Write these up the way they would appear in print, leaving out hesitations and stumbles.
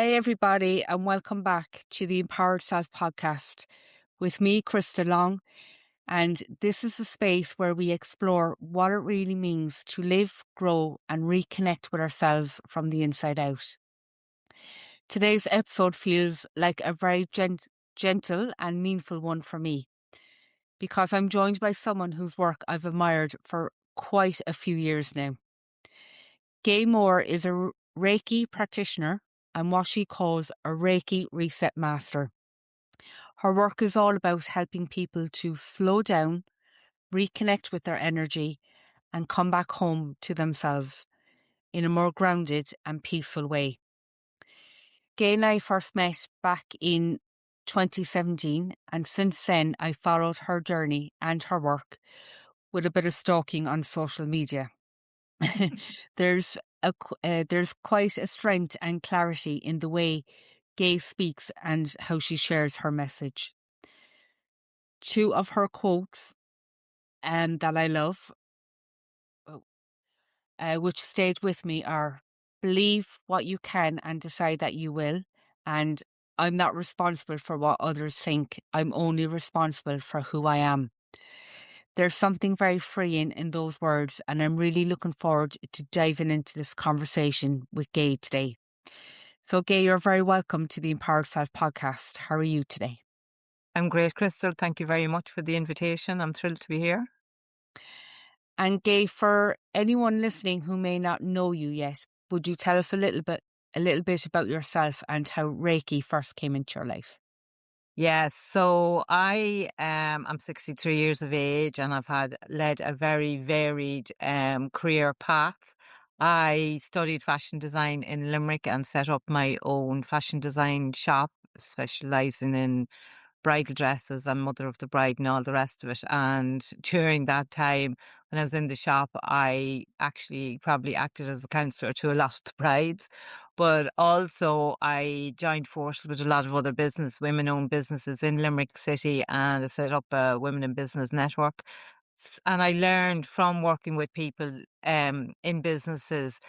Hey, everybody, and welcome back to the Empowered Self podcast with me, Krystal Long. And this is a space where we explore what it really means to live, grow, and reconnect with ourselves from the inside out. Today's episode feels like a very gentle and meaningful one for me because I'm joined by someone whose work I've admired for quite a few years now. Gaye Moore is a Reiki practitioner and what she calls a Reiki Reset Master. Her work is all about helping people to slow down, reconnect with their energy, and come back home to themselves in a more grounded and peaceful way. Gaye and I first met back in 2017, and since then I followed her journey and her work with a bit of stalking on social media. There's quite a strength and clarity in the way Gaye speaks and how she shares her message. Two of her quotes that I love, which stayed with me, are believe what you can and decide that you will. And I'm not responsible for what others think. I'm only responsible for who I am. There's something very freeing in those words, and I'm really looking forward to diving into this conversation with Gaye today. So, Gaye, you're very welcome to the Empowered Self podcast. How are you today? I'm great, Krystal. Thank you very much for the invitation. I'm thrilled to be here. And Gaye, for anyone listening who may not know you yet, would you tell us a little bit about yourself and how Reiki first came into your life? Yes, so I'm 63 years of age and I've led a very varied career path. I studied fashion design in Limerick and set up my own fashion design shop, specializing in bridal dresses and mother of the bride and all the rest of it. And during that time, when I was in the shop, I actually probably acted as a counselor to a lot of the brides. But also, I joined forces with a lot of other women-owned businesses in Limerick City, and I set up a women in business network. And I learned from working with people in businesses,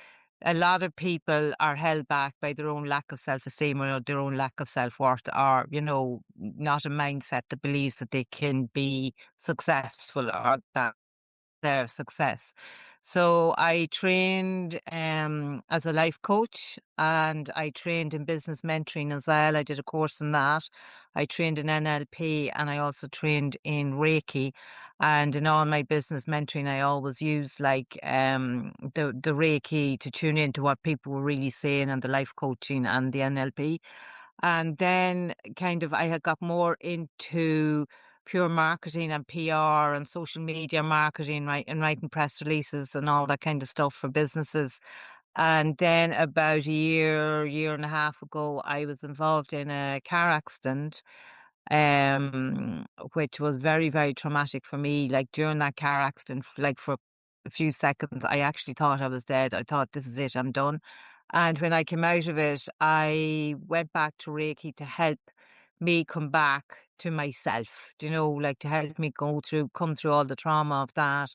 a lot of people are held back by their own lack of self-esteem or their own lack of self-worth, or, not a mindset that believes that they can be successful or that their success. So I trained as a life coach and I trained in business mentoring as well. I did a course in that. I trained in NLP and I also trained in Reiki. And in all my business mentoring, I always use the Reiki to tune into what people were really saying, and the life coaching and the NLP. And then I had got more into pure marketing and PR and social media marketing, right, and writing press releases and all that kind of stuff for businesses. And then about a year and a half ago, I was involved in a car accident, which was very, very traumatic for me. Like during that car accident, like for a few seconds, I actually thought I was dead. I thought, this is it, I'm done. And when I came out of it, I went back to Reiki to help me come back to myself, like to help me come through all the trauma of that,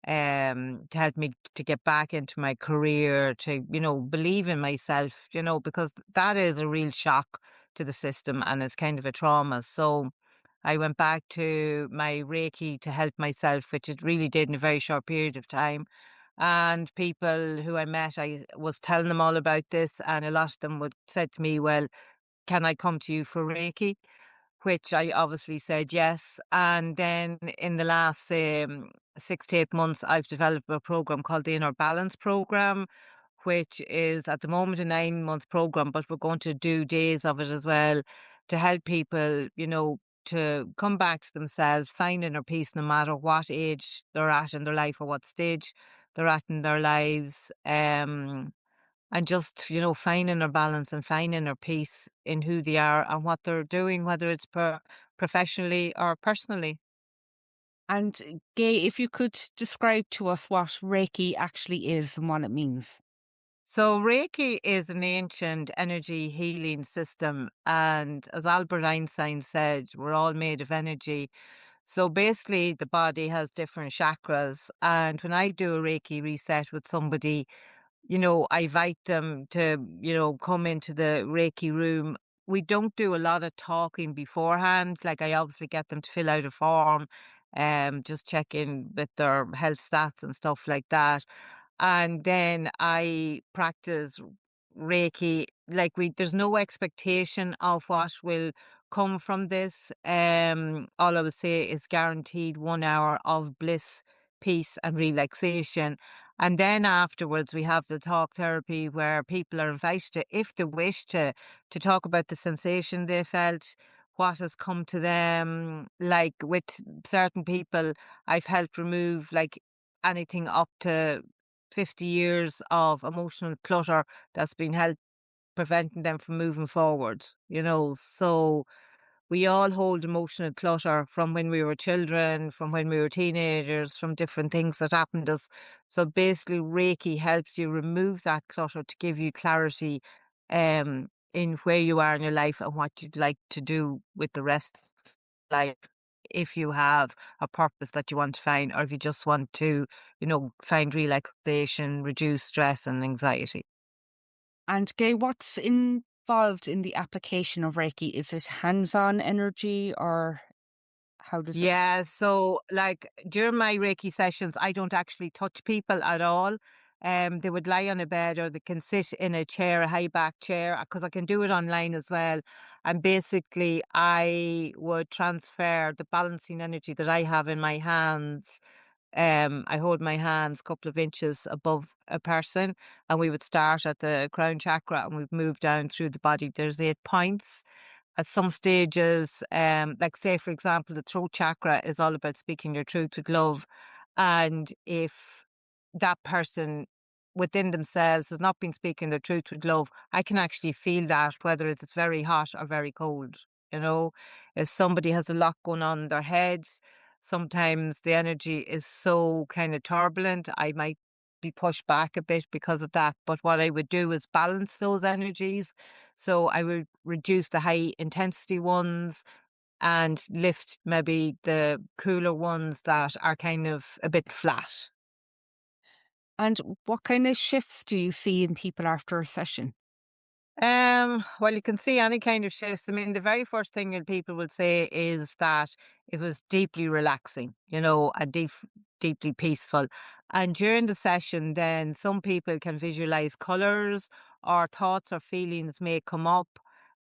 to help me to get back into my career, to, believe in myself, because that is a real shock to the system and it's kind of a trauma. So I went back to my Reiki to help myself, which it really did in a very short period of time. And people who I met, I was telling them all about this, and a lot of them would said to me, well, can I come to you for Reiki? Which I obviously said yes. And then in the last 6 to 8 months, I've developed a program called the Inner Balance Program, which is at the moment a 9-month program, but we're going to do days of it as well to help people, to come back to themselves, find inner peace no matter what age they're at in their life or what stage they're at in their lives. And just, finding their balance and finding their peace in who they are and what they're doing, whether it's professionally or personally. And Gaye, if you could describe to us what Reiki actually is and what it means. So Reiki is an ancient energy healing system. And as Albert Einstein said, we're all made of energy. So basically the body has different chakras. And when I do a Reiki reset with somebody, I invite them to, come into the Reiki room. We don't do a lot of talking beforehand. Like, I obviously get them to fill out a form, just check in with their health stats and stuff like that. And then I practice Reiki. Like, there's no expectation of what will come from this. All I would say is guaranteed 1 hour of bliss, peace, and relaxation. And then afterwards, we have the talk therapy where people are invited to, if they wish to talk about the sensation they felt, what has come to them. Like with certain people, I've helped remove like anything up to 50 years of emotional clutter that's been help preventing them from moving forward. So we all hold emotional clutter from when we were children, from when we were teenagers, from different things that happened to us. So basically, Reiki helps you remove that clutter to give you clarity in where you are in your life and what you'd like to do with the rest of life. If you have a purpose that you want to find, or if you just want to, find relaxation, reduce stress and anxiety. And Gay, what's involved in the application of Reiki? Is it hands-on energy or how does it? Yeah, so like during my Reiki sessions, I don't actually touch people at all. They would lie on a bed or they can sit in a chair, a high back chair, because I can do it online as well. And basically, I would transfer the balancing energy that I have in my hands. I hold my hands a couple of inches above a person, and we would start at the crown chakra and we've moved down through the body. There's 8 points at some stages, like say for example, the throat chakra is all about speaking your truth with love. And if that person within themselves has not been speaking their truth with love, I can actually feel that whether it's very hot or very cold. You know, if somebody has a lot going on in their head, sometimes the energy is so kind of turbulent, I might be pushed back a bit because of that. But what I would do is balance those energies. So I would reduce the high intensity ones and lift maybe the cooler ones that are kind of a bit flat. And what kind of shifts do you see in people after a session? Well, you can see any kind of shifts. I mean, the very first thing that people will say is that it was deeply relaxing, and deeply peaceful. And during the session, then some people can visualize colors or thoughts or feelings may come up.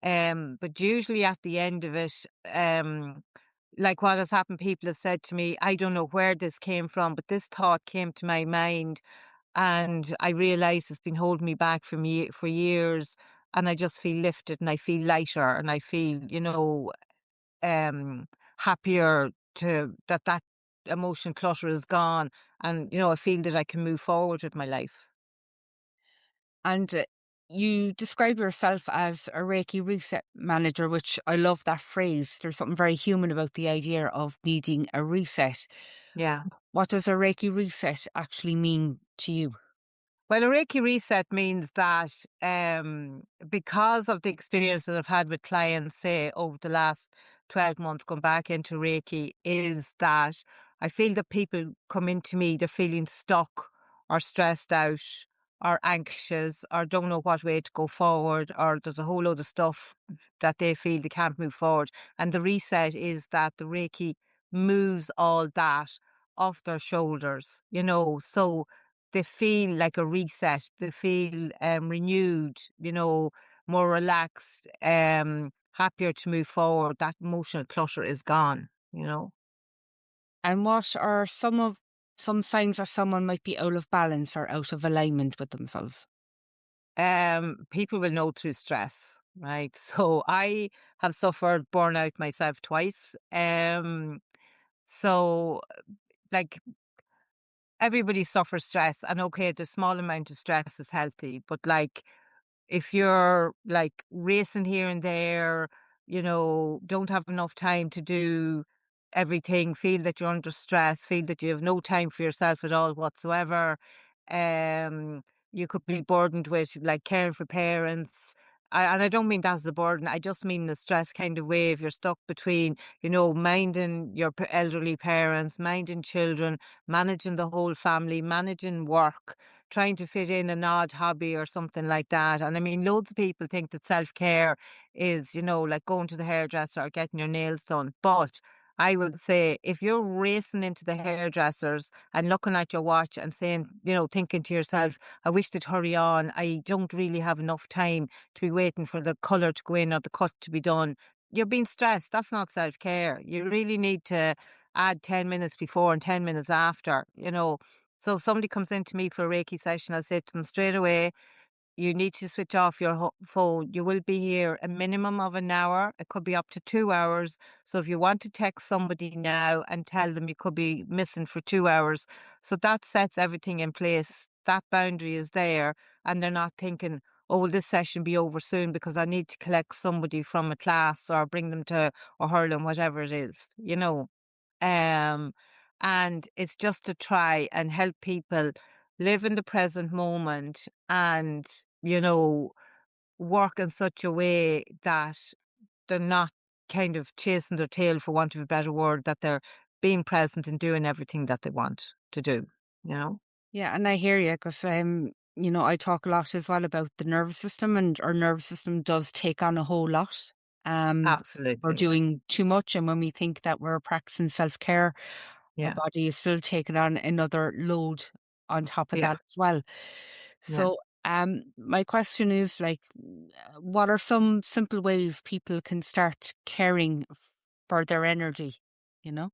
But usually at the end of it, like what has happened, people have said to me, I don't know where this came from, but this thought came to my mind and I realized it's been holding me back for years, and I just feel lifted and I feel lighter and I feel, um, happier to that emotion clutter is gone, and I feel that I can move forward with my life. And you describe yourself as a Reiki Reset Manager, which I love that phrase. There's something very human about the idea of needing a reset. Yeah. What does a Reiki reset actually mean to you? Well, a Reiki reset means that because of the experience that I've had with clients, say, over the last 12 months going back into Reiki, is that I feel that people come into me, they're feeling stuck or stressed out or anxious or don't know what way to go forward, or there's a whole load of stuff that they feel they can't move forward. And the reset is that the Reiki moves all that off their shoulders. So they feel like a reset. They feel renewed, more relaxed, happier to move forward. That emotional clutter is gone. And what are some signs that someone might be out of balance or out of alignment with themselves? People will know through stress, right? So I have suffered burnout myself twice. So like everybody suffers stress, and okay, the small amount of stress is healthy, but like if you're like racing here and there, don't have enough time to do everything, feel that you're under stress, feel that you have no time for yourself at all whatsoever. Um, you could be burdened with like caring for parents. And I don't mean that as a burden. I just mean the stress kind of way. If you're stuck between, minding your elderly parents, minding children, managing the whole family, managing work. trying to fit in an odd hobby or something like that. And I mean, loads of people think that self-care is, like going to the hairdresser or getting your nails done. But I would say if you're racing into the hairdressers and looking at your watch and saying, thinking to yourself, I wish they'd hurry on. I don't really have enough time to be waiting for the colour to go in or the cut to be done. You're being stressed. That's not self-care. You really need to add 10 minutes before and 10 minutes after. So if somebody comes in to me for a Reiki session, I'll say to them straight away, you need to switch off your phone. You will be here a minimum of an hour. It could be up to 2 hours. So if you want to text somebody now and tell them you could be missing for 2 hours, so that sets everything in place. That boundary is there, and they're not thinking, oh, will this session be over soon because I need to collect somebody from a class or bring them to or hurling, whatever it is. Um, and it's just to try and help people live in the present moment and, work in such a way that they're not kind of chasing their tail, for want of a better word, that they're being present and doing everything that they want to do, you know? Yeah, and I hear you because I talk a lot as well about the nervous system, and our nervous system does take on a whole lot. We're Absolutely. doing too much, and when we think that we're practicing self-care, our Yeah. body is still taking on another load on top of Yeah. that as well. Yeah. So, my question is like, what are some simple ways people can start caring for their energy? You know?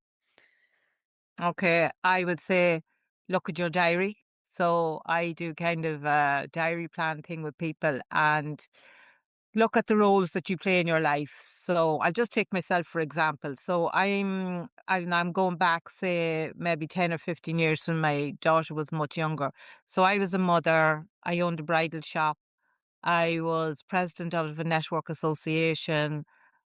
Okay. I would say look at your diary. So I do kind of a diary plan thing with people and look at the roles that you play in your life. So I'll just take myself for example. So I'm going back, say, maybe 10 or 15 years when my daughter was much younger. So I was a mother, I owned a bridal shop, I was president of a network association,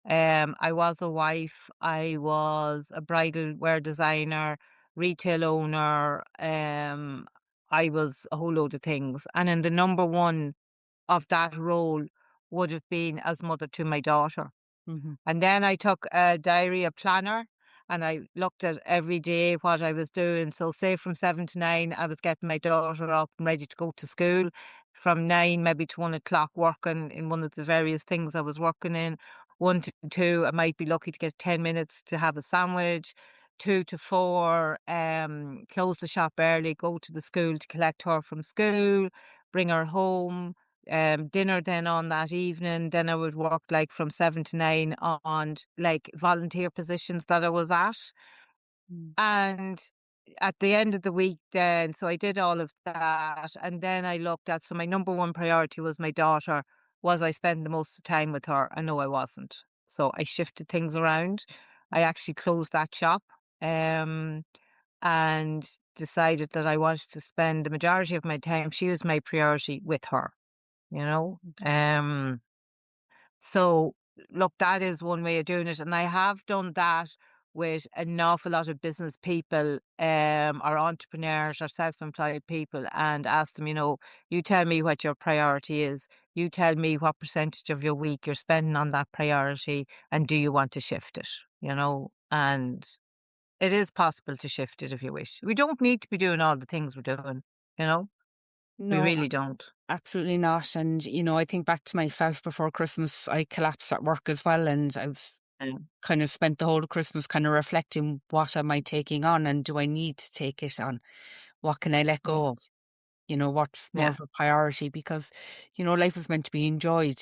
I was a wife, I was a bridal wear designer, retail owner, I was a whole load of things. And in the number one of that role would have been as mother to my daughter. Mhm. And then I took a diary, a planner, and I looked at every day what I was doing. So, say from 7 to 9, I was getting my daughter up and ready to go to school. From 9, maybe to 1 o'clock, working in one of the various things I was working in. 1 to 2, I might be lucky to get 10 minutes to have a sandwich. 2 to 4, close the shop early, go to the school to collect her from school, bring her home, dinner then on that evening. Then I would work like from 7 to 9 on like volunteer positions that I was at. Mm. And at the end of the week then, so I did all of that. And then I looked at, so my number one priority was my daughter. Was I spending the most of the time with her? And no, I wasn't. So I shifted things around. I actually closed that shop. Um, and decided that I wanted to spend the majority of my time, she was my priority, with her you know? Okay. Um, so look, that is one way of doing it. And I have done that with an awful lot of business people, or entrepreneurs or self-employed people and ask them, you tell me what your priority is. You tell me what percentage of your week you're spending on that priority and do you want to shift it? And it is possible to shift it if you wish. We don't need to be doing all the things we're doing, you know? We No, really don't. absolutely not. And, I think back to myself before Christmas, I collapsed at work as well. And I was Yeah. kind of spent the whole of Christmas kind of reflecting, what am I taking on and do I need to take it on? What can I let Yeah. go of? What's more Yeah. of a priority? Because, life is meant to be enjoyed,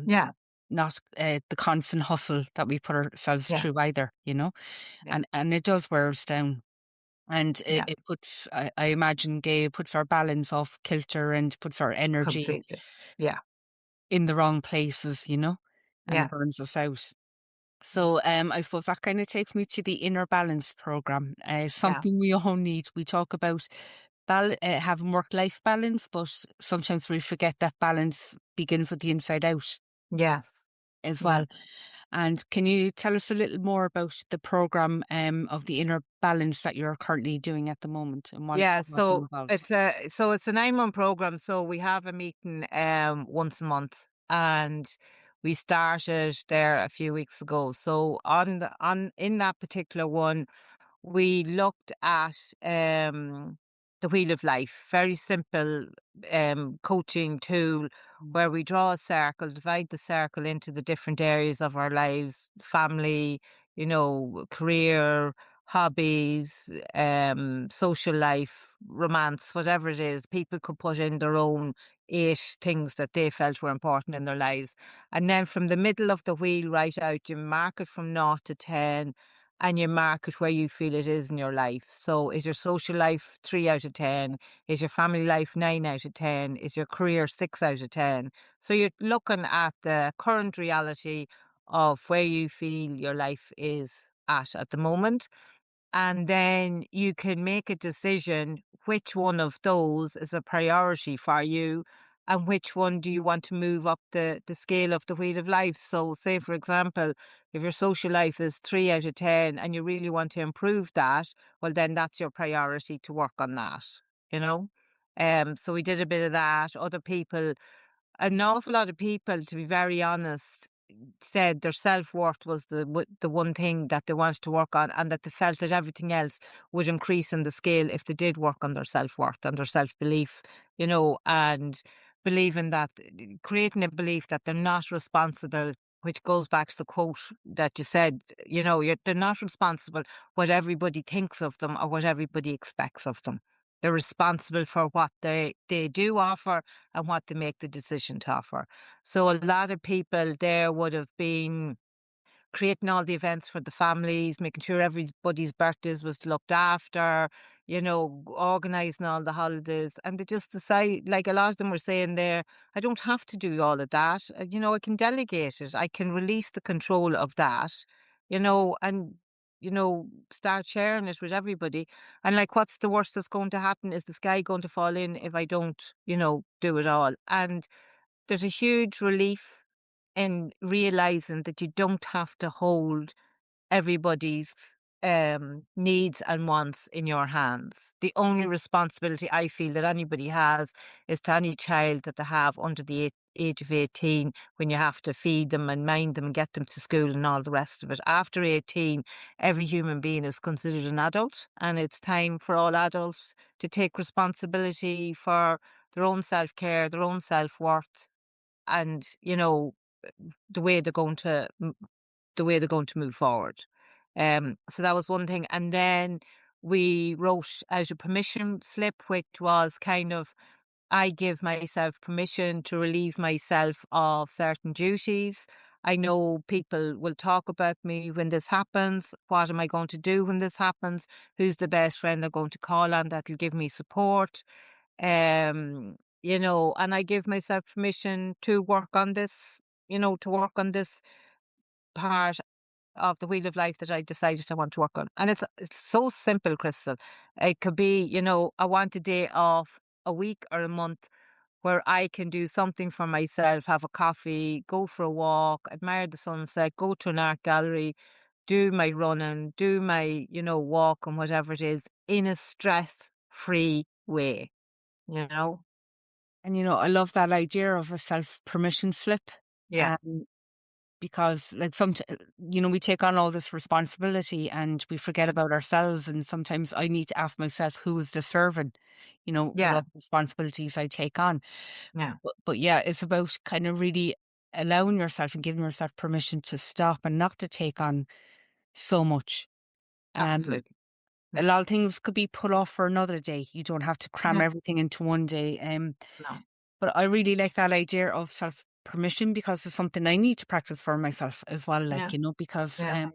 Yeah. not the constant hustle that we put ourselves Yeah. through either, Yeah. and it does wear us down. And Yeah. it puts, I imagine, Gay, puts our balance off kilter and puts our energy Completely. Yeah. in the wrong places, and Yeah. burns us out. So, I suppose that kind of takes me to the inner balance program. Yeah. Something we all need. We talk about having work-life balance, but sometimes we forget that balance begins with the inside out Yes. as Yeah. well. And can you tell us a little more about the program of the inner balance that you're currently doing at the moment and Yeah. what it So involves? it's a 9 month program. So we have a meeting once a month, and we started there a few weeks ago. So on in that particular one, we looked at the Wheel of Life. Very simple coaching tool Mm. where we draw a circle, divide the circle into the different areas of our lives, family, career, hobbies, social life, romance, whatever it is. People could put in their own 8 things that they felt were important in their lives. And then from the middle of the wheel right out, you mark it from 0 to 10, and you mark it where you feel it is in your life. So is your social life 3 out of 10? Is your family life 9 out of 10? Is your career 6 out of 10? So you're looking at the current reality of where you feel your life is at the moment. And then you can make a decision which one of those is a priority for you, and which one do you want to move up the scale of the Wheel of Life. So say, for example, if your social life is 3 out of 10 and you really want to improve that, well, then that's your priority to work on that, you know? So we did a bit of that. Other people, an awful lot of people, to be very honest, said their self-worth was the one thing that they wanted to work on, and that they felt that everything else would increase in the scale if they did work on their self-worth and their self-belief, and believing that, creating a belief that they're not responsible, which goes back to the quote that you said, they're not responsible what everybody thinks of them or what everybody expects of them. They're responsible for what they do offer and what they make the decision to offer. So a lot of people there would have been creating all the events for the families, making sure everybody's birthdays was looked after, organising all the holidays. And they just decide, like a lot of them were saying there, I don't have to do all of that. I can delegate it. I can release the control of that, and start sharing it with everybody. And like, what's the worst that's going to happen? Is the sky going to fall in if I don't, do it all? And there's a huge relief in realizing that you don't have to hold everybody's needs and wants in your hands. The only responsibility I feel that anybody has is to any child that they have under the age of 18, when you have to feed them and mind them and get them to school and all the rest of it. After 18, every human being is considered an adult, and it's time for all adults to take responsibility for their own self-care, their own self-worth, and the way they're going to move forward. So that was one thing. And then we wrote out a permission slip, which was kind of, I give myself permission to relieve myself of certain duties. I know people will talk about me when this happens. What am I going to do when this happens? Who's the best friend I'm going to call on that'll give me support? And I give myself permission to work on this, part of the Wheel of Life that I decided I want to work on. And it's so simple, Krystal. It could be, I want a day off, a week or a month, where I can do something for myself, have a coffee, go for a walk, admire the sunset, go to an art gallery, do my running, do my, walk and whatever it is, in a stress-free way, you know? And I love that idea of a self permission slip. Yeah, Um, because like we take on all this responsibility and we forget about ourselves. And sometimes I need to ask myself, who is deserving, yeah, what responsibilities I take on. yeah, But yeah, it's about kind of really allowing yourself and giving yourself permission to stop and not to take on so much. Um, absolutely. a Yeah, lot of things could be put off for another day. You don't have to cram yeah, everything into one day. no, But I really like that idea of self permission because it's something I need to practice for myself as well. yeah, Because yeah,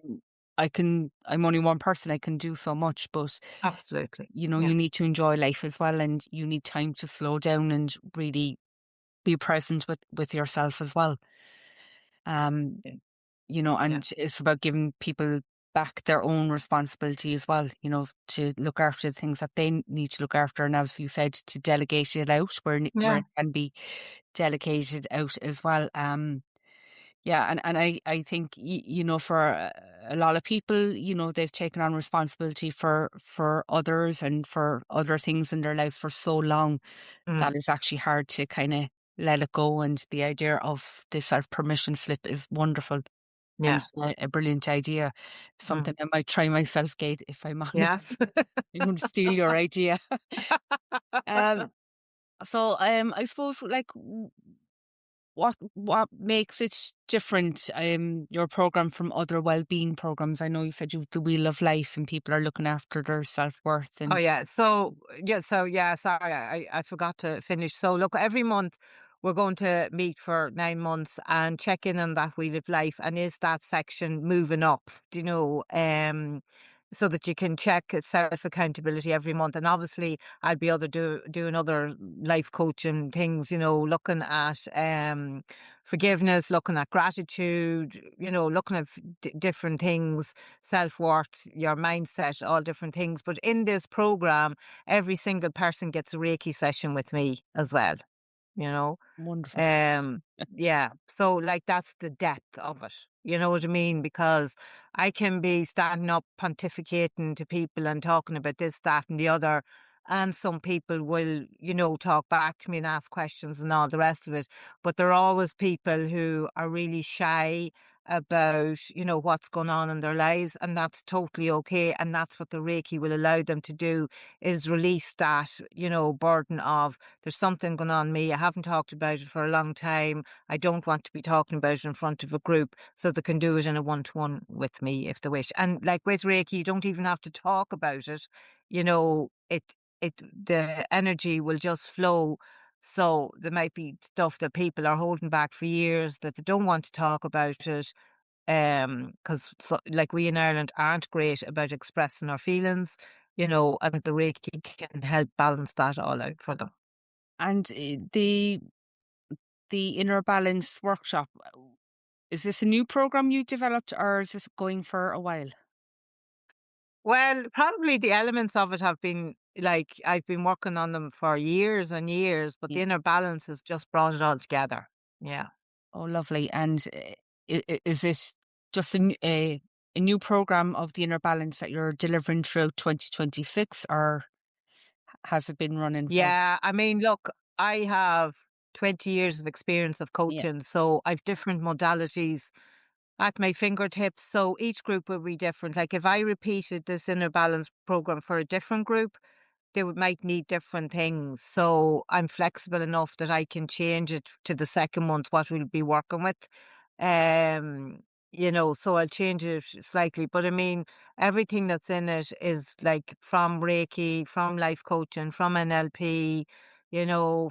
I'm only one person, I can do so much, but absolutely. you Yeah, need to enjoy life as well, and you need time to slow down and really be present with yourself as well. Um, yeah, yeah, and it's about giving people back their own responsibility as well, to look after the things that they need to look after. And as you said, to delegate it out where yeah. it can be delegated out as well. Yeah. And I think, for a lot of people, they've taken on responsibility for others and for other things in their lives for so long that Mm. it's actually hard to kind of let it go. And the idea of the self permission slip is wonderful. and Yeah. it's a brilliant idea. Mm. Something I might try myself, Kate, if I'm honest. Yes. I'm going to steal your idea. Um, I suppose, like, what makes it different, your program from other well-being programs? I know you said you've the Wheel of Life, and people are looking after their self-worth Oh and yeah. So sorry, I forgot to finish. So look, every month we're going to meet for 9 months and check in on that wheel of life, and is that section moving up? Do you know? So that you can check self accountability every month. And obviously, I'll be doing other life coaching things. You know, looking at forgiveness, looking at gratitude. You know, looking at different things, self-worth, your mindset, all different things. But in this program, every single person gets a Reiki session with me as well, you know. wonderful. Um, yeah. So like that's the depth of it. You know what I mean? Because I can be standing up pontificating to people and talking about this, that, and the other. And some people will, talk back to me and ask questions and all the rest of it. But there are always people who are really shy about, what's going on in their lives. And that's totally okay. And that's what the Reiki will allow them to do, is release that, burden of, there's something going on in me. I haven't talked about it for a long time. I don't want to be talking about it in front of a group, so they can do it in a one-to-one with me if they wish. And like with Reiki, you don't even have to talk about it. The energy will just flow. So there might be stuff that people are holding back for years that they don't want to talk about it. Because like we in Ireland aren't great about expressing our feelings, and the Reiki can help balance that all out for them. And, the Inner Balance workshop, is this a new program you developed, or is this going for a while? Well, probably the elements of it have been like I've been working on them for years and years, but Yeah. the inner balance has just brought it all together. Yeah. Oh, lovely. And, is it just a new program of the Inner Balance that you're delivering throughout 2026, or has it been running for? Yeah. I mean, look, I have 20 years of experience of Yeah. coaching, so I've different modalities at my fingertips. So each group will be different. Like if I repeated this inner balance program for a different group, might need different things. So I'm flexible enough that I can change it to the second month what we'll be working with. Um, so I'll change it slightly. But I mean, everything that's in it is like from Reiki, from life coaching, from NLP,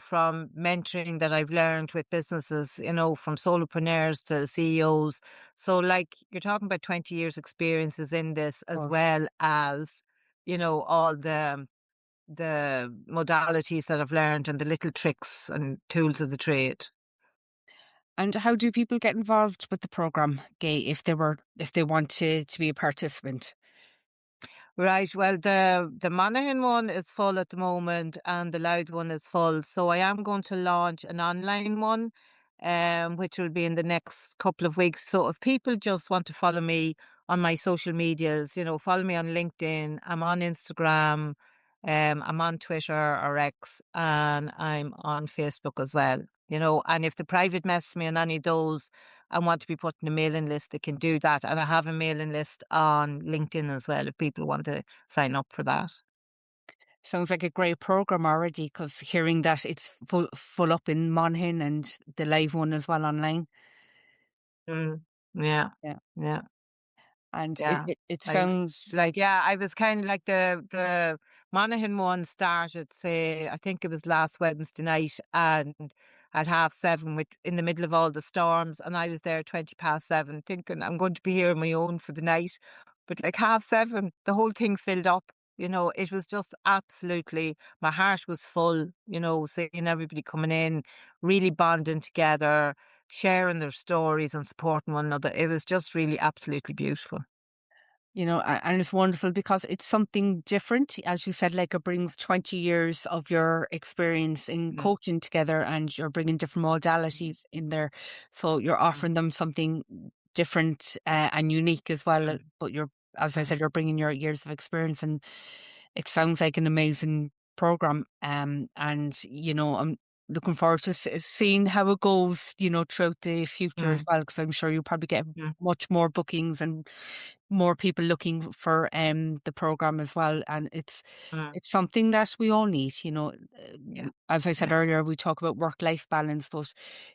from mentoring that I've learned with businesses, from solopreneurs to CEOs. So like you're talking about 20 years experiences in this, Of as course. well as, all the modalities that I've learned and the little tricks and tools of the trade. And how do people get involved with the program, Gay, if they want to be a participant? Right. Well, the Monaghan one is full at the moment, and the Loud one is full. So I am going to launch an online one, which will be in the next couple of weeks. So if people just want to follow me on my social medias, follow me on LinkedIn. I'm on Instagram. I'm on Twitter or X, and I'm on Facebook as well. And if the private message me on any of those and want to be put in a mailing list, they can do that. And I have a mailing list on LinkedIn as well if people want to sign up for that. Sounds like a great program already, because hearing that it's full up in Monaghan and the live one as well online. Mm. Yeah, Yeah. yeah. And Yeah. it I sounds like, yeah, I was kind of like the Monaghan one started, say, I think it was last Wednesday night, and at 7:30, with in the middle of all the storms, and I was there 7:20, thinking I'm going to be here on my own for the night. But like 7:30, the whole thing filled up. It was just absolutely, my heart was full, seeing everybody coming in, really bonding together, sharing their stories and supporting one another. It was just really absolutely beautiful. And it's wonderful because it's something different. As you said, like, it brings 20 years of your experience in Mm, coaching together, and you're bringing different mm, modalities in there. So you're mm, offering them something different, and unique as well. mm, But as I mm. said, you're bringing your years of experience, and it sounds like an amazing program. And looking forward to seeing how it goes, throughout the future as Mm, well, because I'm sure you'll probably get mm, much more bookings and more people looking for the program as well. And mm. it's something that we all need. Yeah, As I said yeah, earlier, we talk about work-life balance, but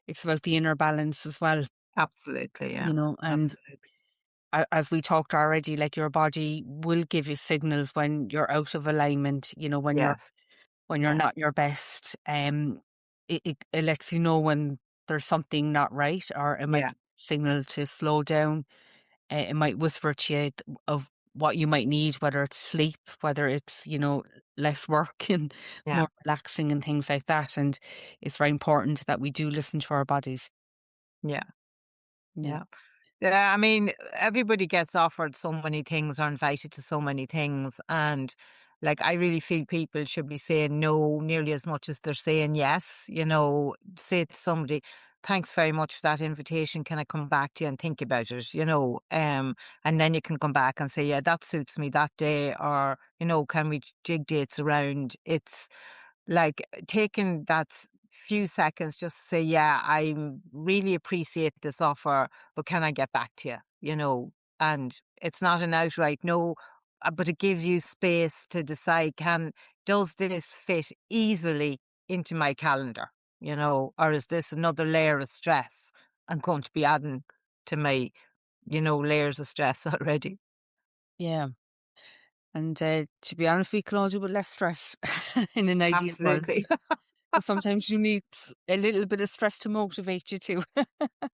it's about the inner balance as well. absolutely. Yeah, And absolutely. as we talked already, like your body will give you signals when you're out of alignment. Yes. When you're Yeah, not your best. It lets you know when there's something not right, or it might yeah, signal to slow down. It might whisper to you of what you might need, whether it's sleep, whether it's, less work and yeah, more relaxing and things like that. And it's very important that we do listen to our bodies. yeah, Yeah. yeah. Yeah, I mean, everybody gets offered so many things or invited to so many things. And like, I really feel people should be saying no nearly as much as they're saying yes. Say to somebody, thanks very much for that invitation. Can I come back to you and think about it? And then you can come back and say, yeah, that suits me that day. Or, can we jig dates around? It's like taking that few seconds just to say, yeah, I really appreciate this offer, but can I get back to you? And it's not an outright no, but it gives you space to decide, does this fit easily into my calendar? Or is this another layer of stress I'm going to be adding to my, layers of stress already? Yeah. And to be honest, we can all do with less stress in an ideal world. Absolutely. But sometimes you need a little bit of stress to motivate you too.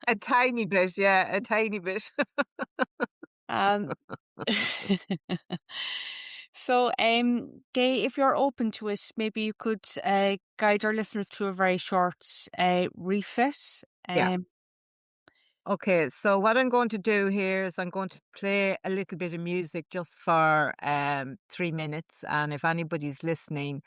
A tiny bit, yeah, a tiny bit. Um, so, Gay, if you're open to it, maybe you could guide our listeners through a very short reset. Yeah. Um, Okay, so what I'm going to do here is I'm going to play a little bit of music just for 3 minutes. And if anybody's listening,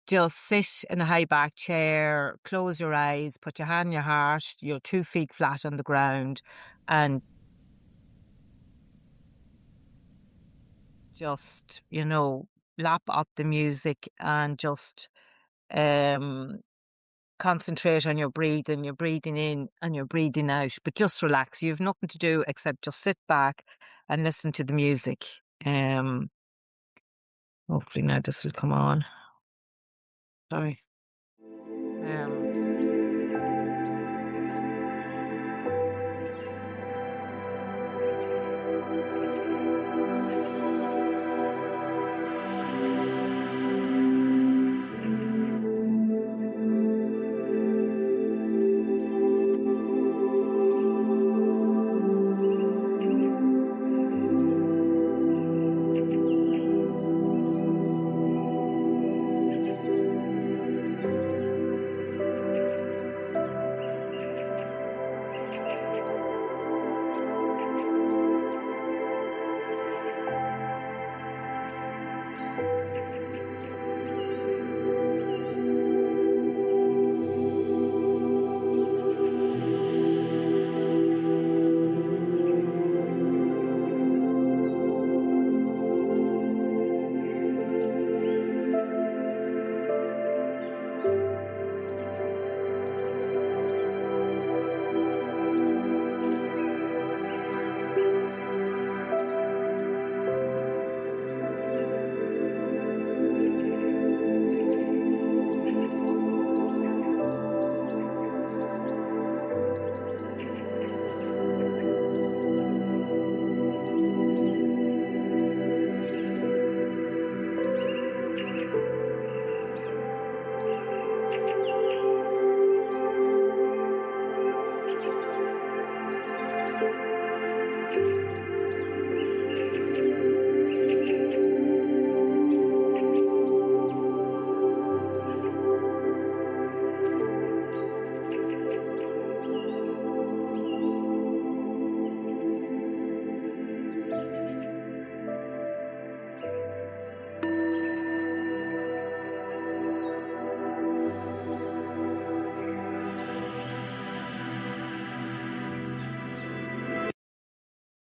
just sit in a high back chair, close your eyes, put your hand on your heart, your 2 feet flat on the ground, and just, lap up the music and just um concentrate on your breathing. You're breathing in and you're breathing out, but just relax. You have nothing to do except just sit back and listen to the music. Um, Hopefully now this will come on. Sorry. Um,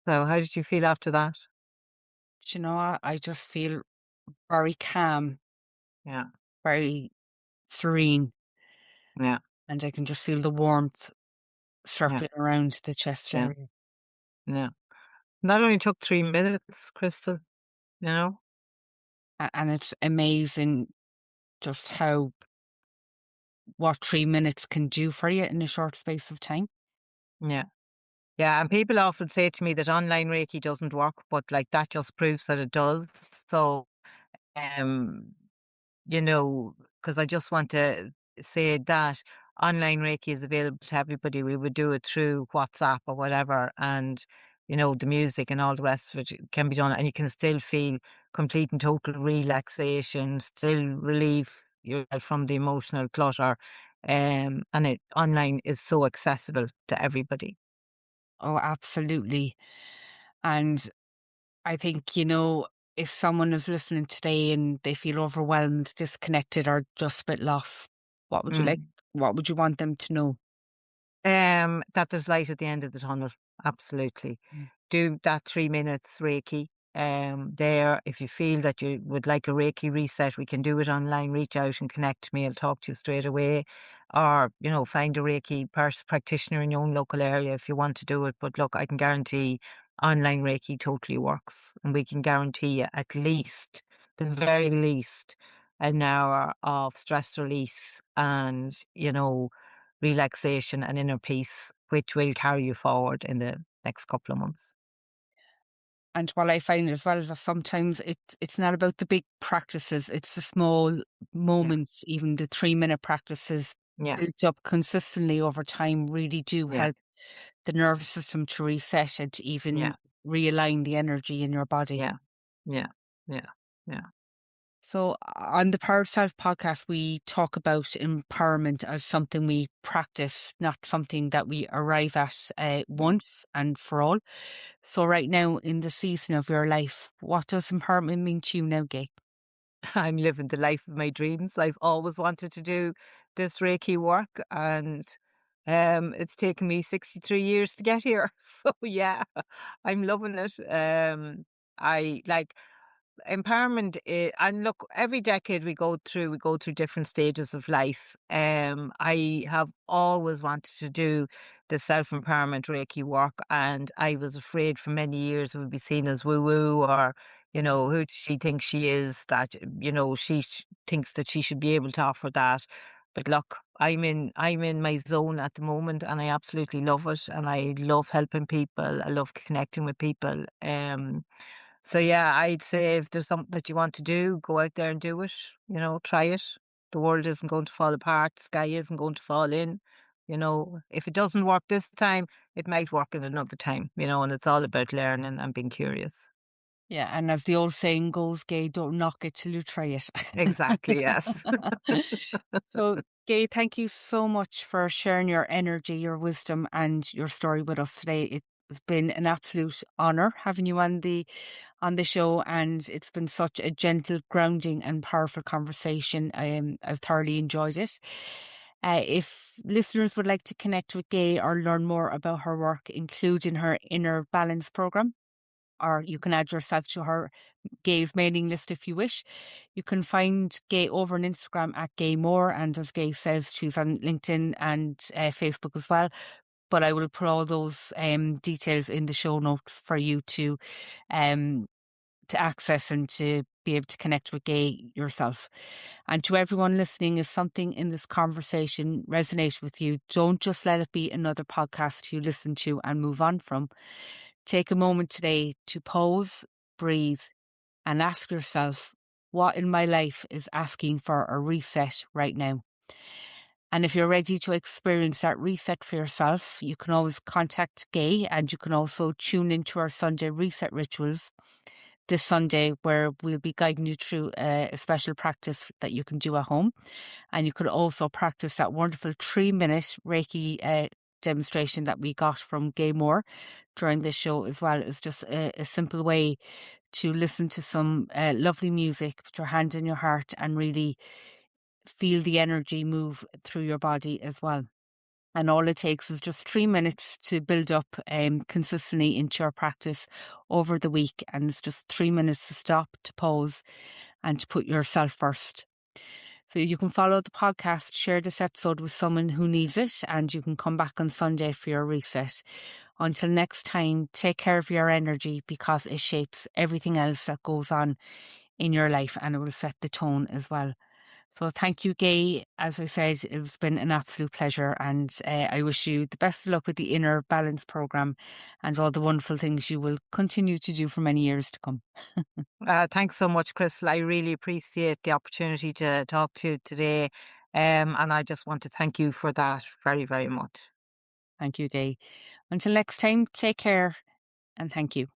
so how did you feel after that? I just feel very calm, Yeah. very serene. Yeah. and I can just feel the warmth Yeah. circling around the chest Yeah. area. Yeah. That only took 3 minutes, Krystal, you know? And it's amazing just how what 3 minutes can do for you in a short space of time. Yeah. Yeah, and people often say to me that online Reiki doesn't work, but like that just proves that it does. So, um, you know, because I just want to say that online Reiki is available to everybody. We would do it through WhatsApp or whatever, and the music and all the rest of it can be done, and you can still feel complete and total relaxation, still relieve yourself from the emotional clutter. And it online is so accessible to everybody. Oh, absolutely. And I think, if someone is listening today and they feel overwhelmed, disconnected, or just a bit lost, what would you like? Mm. What would you want them to know? That there's light at the end of the tunnel. Absolutely. Mm. Do that 3 minutes Reiki. There, if you feel that you would like a Reiki reset, we can do it online. Reach out and connect to me. I'll talk to you straight away. Or, find a Reiki practitioner in your own local area if you want to do it. But look, I can guarantee online Reiki totally works. And we can guarantee you at least, the very least, an hour of stress release and, relaxation and inner peace, which will carry you forward in the next couple of months. And what I find as well is that sometimes it's not about the big practices, it's the small Yeah, moments, even the 3-minute practices yeah, built up consistently over time really do yeah, help the nervous system to reset and to yeah, even realign the energy in your body. yeah, yeah, yeah, yeah, So, on the Power Self podcast, we talk about empowerment as something we practice, not something that we arrive at yeah. once and for all. So, right now in the season of your life, what does empowerment mean to you now, Gay? I'm living the life of my dreams. I've always wanted to do this Reiki work, and it's taken me 63 years to get here. So yeah, I'm loving it. I like empowerment. And look, every decade we go through different stages of life. I have always wanted to do the self-empowerment Reiki work, and I was afraid for many years it would be seen as woo woo, or who does she think she is, that she thinks that she should be able to offer that. But look, I'm in my zone at the moment, and I absolutely love it, and I love helping people. I love connecting with people. So yeah, I'd say if there's something that you want to do, go out there and do it. Try it. The world isn't going to fall apart. The sky isn't going to fall in. If it doesn't work this time, it might work in another time, and it's all about learning and being curious. Yeah, and as the old saying goes, Gay, don't knock it till you try it. Exactly, yes. So, Gay, thank you so much for sharing your energy, your wisdom, and your story with us today. It's been an absolute honor having you on the show, and it's been such a gentle, grounding, and powerful conversation. I've thoroughly enjoyed it. If listeners would like to connect with Gay or learn more about her work, including her inner balance program, or you can add yourself to her Gay's mailing list if you wish. You can find Gay over on Instagram at Gaye Moore, and as Gay says, she's on LinkedIn and Facebook as well. But I will put all those details in the show notes for you um, to access and to be able to connect with Gay yourself. And to everyone listening, if something in this conversation resonates with you, don't just let it be another podcast you listen to and move on from. Take a moment today to pause, breathe, and ask yourself, what in my life is asking for a reset right now? And if you're ready to experience that reset for yourself, you can always contact Gay, and you can also tune into our Sunday reset rituals this Sunday, where we'll be guiding you through a special practice that you can do at home. And you could also practice that wonderful 3-minute Reiki demonstration that we got from Gaye Moore during this show as well. It's just a simple way to listen to some lovely music, put your hand in your heart, and really feel the energy move through your body as well. And all it takes is just 3 minutes to build up consistently into your practice over the week. And it's just 3 minutes to stop, to pause, and to put yourself first. So you can follow the podcast, share this episode with someone who needs it, and you can come back on Sunday for your reset. Until next time, take care of your energy because it shapes everything else that goes on in your life, and it will set the tone as well. So thank you, Gaye. As I said, it's been an absolute pleasure, and I wish you the best of luck with the Inner Balance program and all the wonderful things you will continue to do for many years to come. Thanks so much, Krystal. I really appreciate the opportunity to talk to you today. And I just want to thank you for that very, very much. Thank you, Gaye. Until next time, take care and thank you.